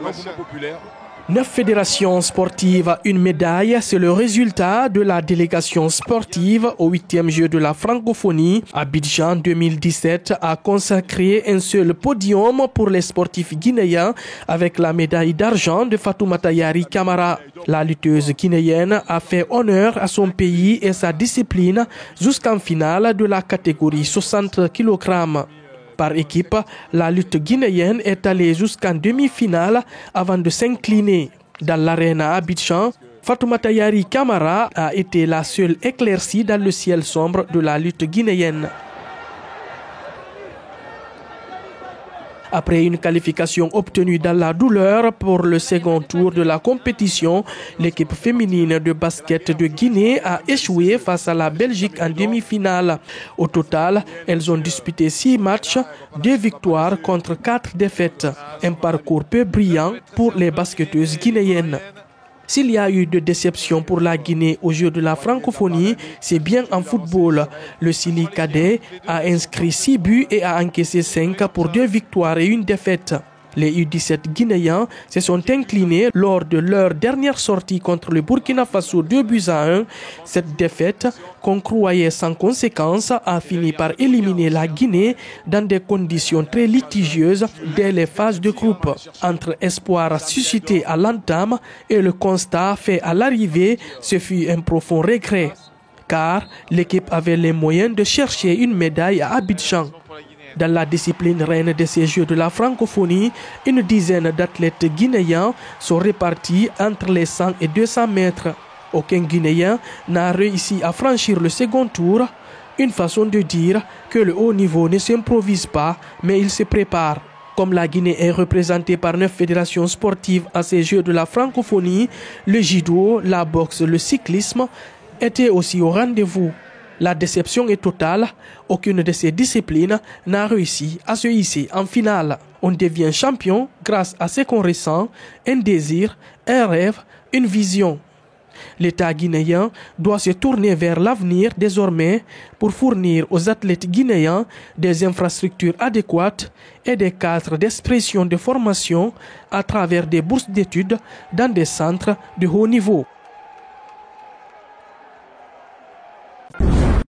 l'engouement populaire. 9 fédérations sportives, une médaille, c'est le résultat de la délégation sportive au 8e Jeux de la francophonie. Abidjan 2017 a consacré un seul podium pour les sportifs guinéens avec la médaille d'argent de Fatoumata Yari Camara. La lutteuse guinéenne a fait honneur à son pays et sa discipline jusqu'en finale de la catégorie 60 kg. Par équipe, la lutte guinéenne est allée jusqu'en demi-finale avant de s'incliner. Dans l'arène à Abidjan, Fatoumata Yari Camara a été la seule éclaircie dans le ciel sombre de la lutte guinéenne. Après une qualification obtenue dans la douleur pour le second tour de la compétition, l'équipe féminine de basket de Guinée a échoué face à la Belgique en demi-finale. Au total, elles ont disputé 6 matchs, 2 victoires contre 4 défaites. Un parcours peu brillant pour les basketteuses guinéennes. S'il y a eu de déception pour la Guinée aux Jeux de la francophonie, c'est bien en football. Le Sili cadet a inscrit 6 buts et a encaissé 5 pour 2 victoires et 1 défaite. Les U17 guinéens se sont inclinés lors de leur dernière sortie contre le Burkina Faso 2-1. Cette défaite, qu'on croyait sans conséquence, a fini par éliminer la Guinée dans des conditions très litigieuses dès les phases de groupe. Entre espoir suscité à l'entame et le constat fait à l'arrivée, ce fut un profond regret. Car l'équipe avait les moyens de chercher une médaille à Abidjan. Dans la discipline reine de ces Jeux de la francophonie, une dizaine d'athlètes guinéens sont répartis entre les 100 et 200 mètres. Aucun Guinéen n'a réussi à franchir le second tour, une façon de dire que le haut niveau ne s'improvise pas, mais il se prépare. Comme la Guinée est représentée par 9 fédérations sportives à ces Jeux de la francophonie, le judo, la boxe, le cyclisme étaient aussi au rendez-vous. La déception est totale, aucune de ces disciplines n'a réussi à se hisser en finale. On devient champion grâce à ce qu'on ressent, un désir, un rêve, une vision. L'État guinéen doit se tourner vers l'avenir désormais pour fournir aux athlètes guinéens des infrastructures adéquates et des cadres d'expression de formation à travers des bourses d'études dans des centres de haut niveau.